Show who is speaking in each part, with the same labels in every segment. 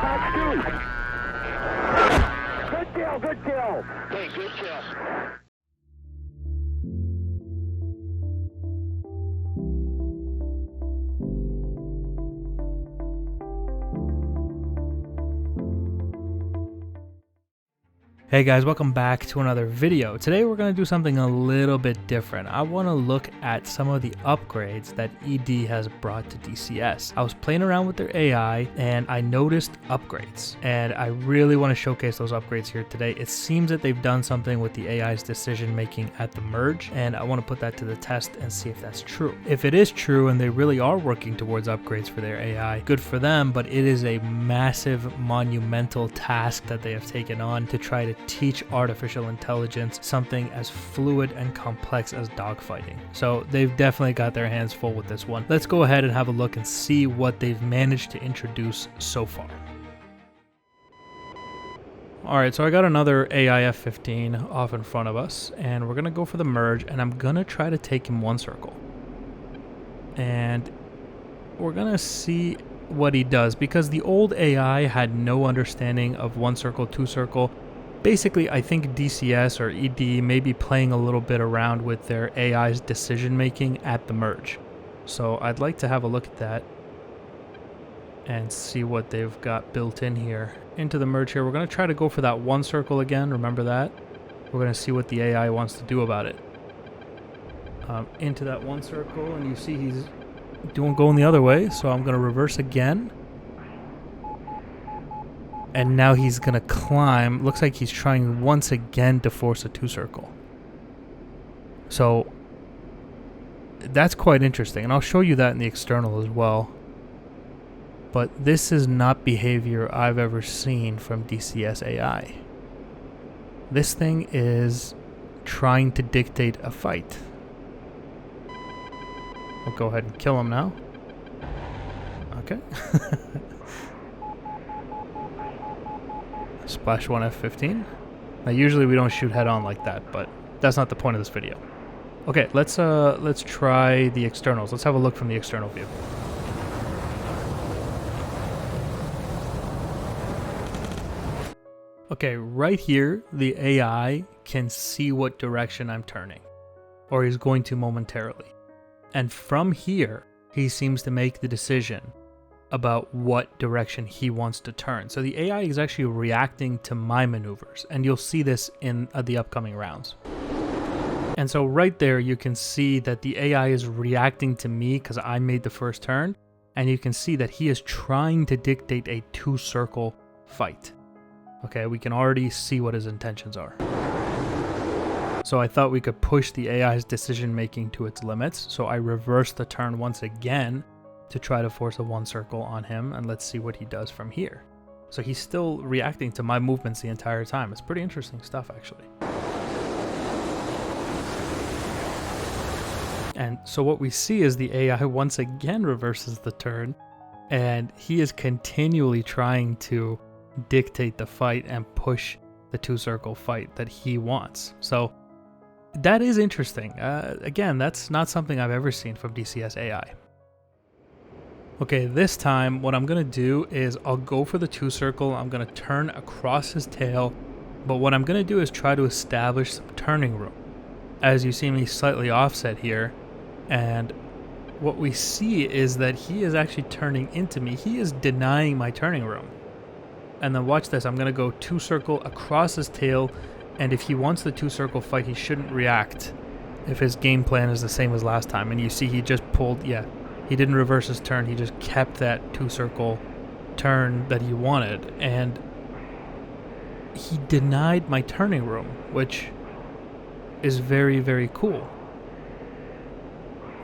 Speaker 1: Good kill, good kill. Hey, good kill.
Speaker 2: Hey guys, welcome back to another video. Today we're going to do something a little bit different. I want to look at some of the upgrades that ED has brought to DCS. I was playing around with their AI and I noticed upgrades, and I really want to showcase those upgrades here today. It seems that they've done something with the AI's decision making at the merge, and I want to put that to the test and see if that's true. If it is true and they really are working towards upgrades for their AI, good for them, but it is a massive, monumental task that they have taken on to try to teach artificial intelligence something as fluid and complex as dogfighting. So they've definitely got their hands full with this one. Let's go ahead and have a look and see what they've managed to introduce so far. Alright, so I got another AI F-15 off in front of us, and we're going to go for the merge, and I'm going to try to take him one circle. And we're going to see what he does, because the old AI had no understanding of one circle, two circle. Basically, I think DCS or ED may be playing a little bit around with their AI's decision making at the merge. So I'd like to have a look at that and see what they've got built in here. Into the merge here, we're going to try to go for that one circle again, remember that? We're going to see what the AI wants to do about it. Into that one circle, and you see he's going the other way, so I'm going to reverse again. And now he's going to climb. Looks like he's trying once again to force a two circle. So that's quite interesting. And I'll show you that in the external as well. But this is not behavior I've ever seen from DCS AI. This thing is trying to dictate a fight. I'll go ahead and kill him now. Okay. Splash 1 F-15. Now usually we don't shoot head on like that, but that's not the point of this video. Okay, let's try the externals. Let's have a look from the external view. Okay, right here the AI can see what direction I'm turning, or he's going to momentarily. And from here he seems to make the decision about what direction he wants to turn. So the AI is actually reacting to my maneuvers, and you'll see this in the upcoming rounds. And so right there you can see that the AI is reacting to me because I made the first turn, and you can see that he is trying to dictate a two-circle fight. Okay, we can already see what his intentions are. So I thought we could push the AI's decision making to its limits, so I reversed the turn once again to try to force a one circle on him, and let's see what he does from here. So he's still reacting to my movements the entire time. It's pretty interesting stuff, actually. And so what we see is the AI once again reverses the turn, and he is continually trying to dictate the fight and push the two-circle fight that he wants. So that is interesting. Again, that's not something I've ever seen from DCS AI. Okay, this time what I'm going to do is I'll go for the two circle. I'm going to turn across his tail, but what I'm going to do is try to establish some turning room. As you see me slightly offset here, and what we see is that he is actually turning into me. He is denying my turning room. And then watch this, I'm going to go two circle across his tail, and if he wants the two circle fight, he shouldn't react if his game plan is the same as last time. And you see he just pulled, yeah. He didn't reverse his turn, he just kept that two-circle turn that he wanted, and he denied my turning room, which is very, very cool.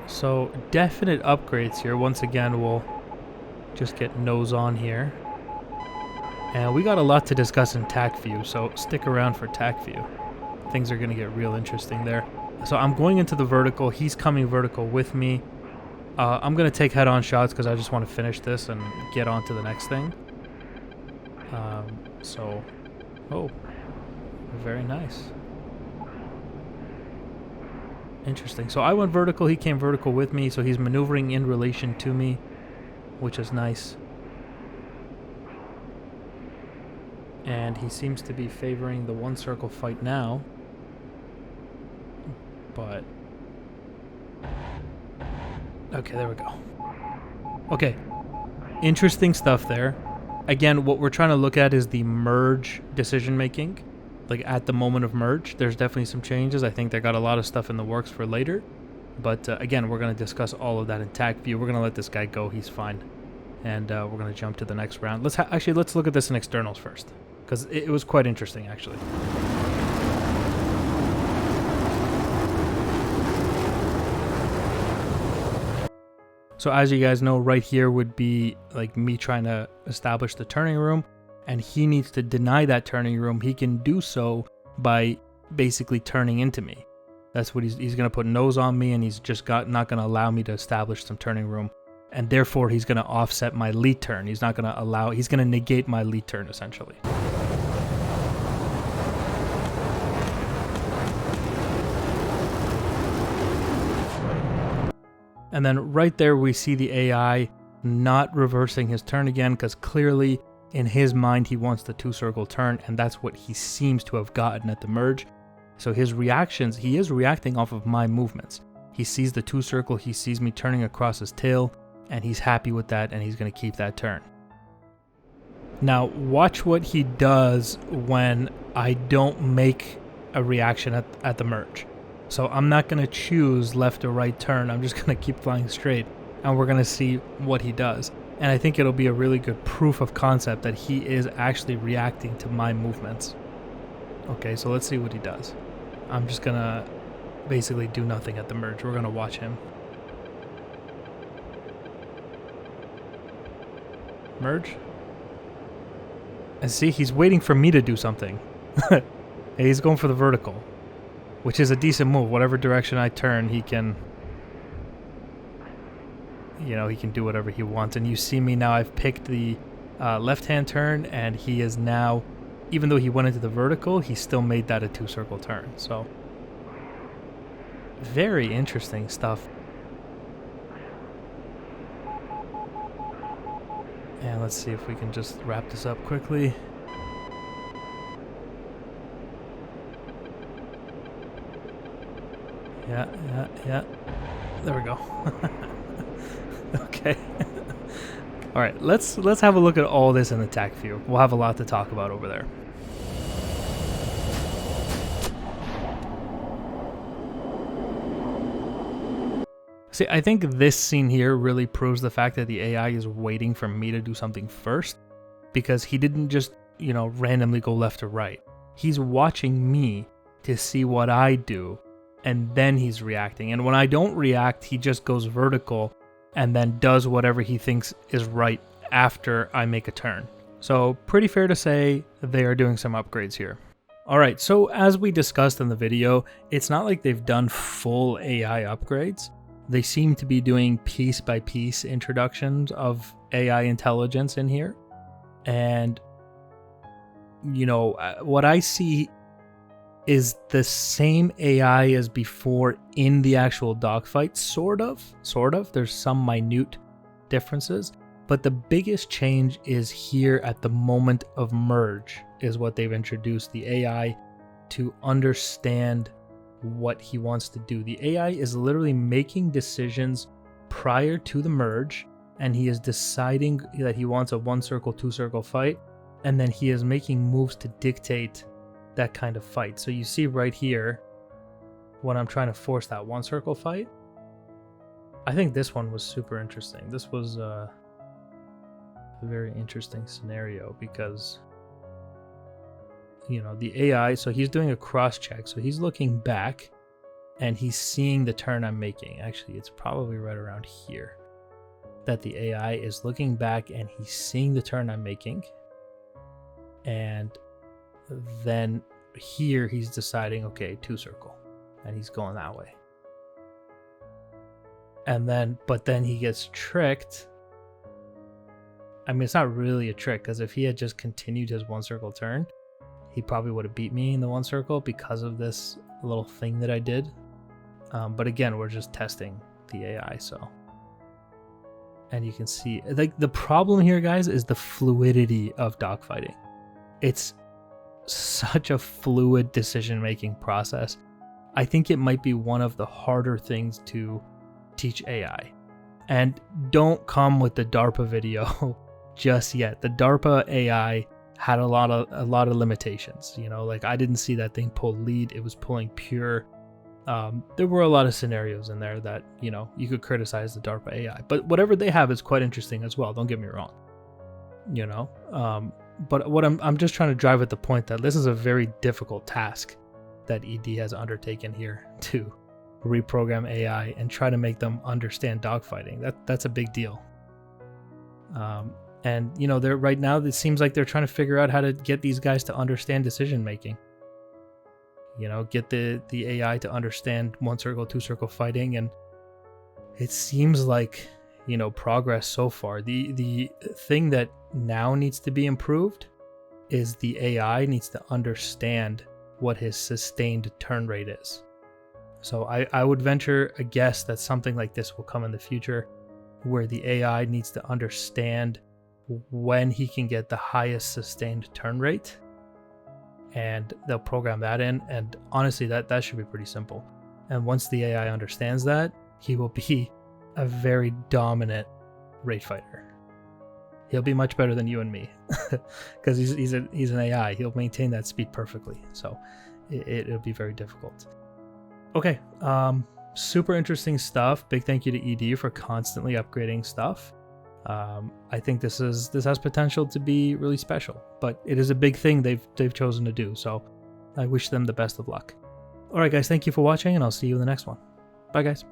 Speaker 2: So definite upgrades here. Once again, we'll just get nose on here. And we got a lot to discuss in TAC view, so stick around for TAC view. Things are going to get real interesting there. So I'm going into the vertical, he's coming vertical with me. I'm going to take head-on shots because I just want to finish this and get on to the next thing. Oh, very nice. Interesting. So I went vertical, he came vertical with me, so he's maneuvering in relation to me, which is nice. And he seems to be favoring the one circle fight now. But... okay, there we go. Okay. Interesting stuff there. Again, what we're trying to look at is the merge decision making. Like at the moment of merge, there's definitely some changes. I think they got a lot of stuff in the works for later. But again, we're going to discuss all of that in TAC view. We're going to let this guy go. He's fine. And we're going to jump to the next round. Let's look at this in externals first, because it was quite interesting, actually. So as you guys know, right here would be like me trying to establish the turning room, and he needs to deny that turning room. He can do so by basically turning into me. That's what he's going to put nose on me, and he's just not going to allow me to establish some turning room. And therefore, he's going to offset my lead turn. He's not going to allow, he's going to negate my lead turn, essentially. And then right there, we see the AI not reversing his turn again, because clearly in his mind, he wants the 2-circle turn, and that's what he seems to have gotten at the merge. So his reactions, he is reacting off of my movements. He sees the 2-circle, he sees me turning across his tail, and he's happy with that, and he's going to keep that turn. Now, watch what he does when I don't make a reaction at the merge. So I'm not going to choose left or right turn. I'm just going to keep flying straight, and we're going to see what he does. And I think it'll be a really good proof of concept that he is actually reacting to my movements. Okay, so let's see what he does. I'm just going to basically do nothing at the merge. We're going to watch him. Merge. And see, he's waiting for me to do something. He's going for the vertical, which is a decent move. Whatever direction I turn, he can... you know, he can do whatever he wants. And you see me now, I've picked the left-hand turn, and he is now, even though he went into the vertical, he still made that a 2-circle turn. So, very interesting stuff. And let's see if we can just wrap this up quickly. Yeah. There we go. Okay. All right, let's have a look at all this in the TAC view. We'll have a lot to talk about over there. See, I think this scene here really proves the fact that the AI is waiting for me to do something first, because he didn't just, you know, randomly go left or right. He's watching me to see what I do, and then he's reacting. And when I don't react, he just goes vertical and then does whatever he thinks is right after I make a turn. So pretty fair to say they are doing some upgrades here. Alright, so as we discussed in the video, it's not like they've done full AI upgrades. They seem to be doing piece-by-piece introductions of AI intelligence in here. And, you know, what I see is the same AI as before in the actual dogfight, sort of. There's some minute differences, but the biggest change is here at the moment of merge, is what they've introduced the AI to understand what he wants to do. The AI is literally making decisions prior to the merge, and he is deciding that he wants a 1-circle, 2-circle fight, and then he is making moves to dictate that kind of fight. So you see right here, when I'm trying to force that 1-circle fight, I think this one was super interesting. This was a very interesting scenario because, you know, the AI, so he's doing a cross check. So he's looking back and he's seeing the turn I'm making. Actually, it's probably right around here that the AI is looking back and he's seeing the turn I'm making. And then here he's deciding, okay, 2-circle, and he's going that way. And then, but then he gets tricked. I mean, it's not really a trick, because if he had just continued his 1-circle turn, he probably would have beat me in the 1-circle because of this little thing that I did. But again, we're just testing the AI, so. And you can see, like, the problem here, guys, is the fluidity of dogfighting. it's such a fluid decision-making process. I think it might be one of the harder things to teach AI. And don't come with the DARPA video just yet. The DARPA AI had a lot of limitations. You know, like I didn't see that thing pull lead. It was pulling pure. There were a lot of scenarios in there that, you know, you could criticize the DARPA AI. But whatever they have is quite interesting as well. Don't get me wrong. You know, but what I'm just trying to drive at the point that this is a very difficult task that ED has undertaken here to reprogram AI and try to make them understand dogfighting. That's a big deal. And you know, they're right now, it seems like they're trying to figure out how to get these guys to understand decision making. You know, get the AI to understand one circle, two circle fighting, and it seems like, you know, progress so far. The thing that now needs to be improved is the AI needs to understand what his sustained turn rate is. So I would venture a guess that something like this will come in the future, where the AI needs to understand when he can get the highest sustained turn rate, and they'll program that in. And honestly, that should be pretty simple. And once the AI understands that, he will be a very dominant rate fighter. He'll be much better than you and me, because he's an AI. He'll maintain that speed perfectly. So it'll be very difficult. Okay, super interesting stuff. Big thank you to ED for constantly upgrading stuff. I think this has potential to be really special, but it is a big thing they've chosen to do. So I wish them the best of luck. All right, guys, thank you for watching, and I'll see you in the next one. Bye, guys.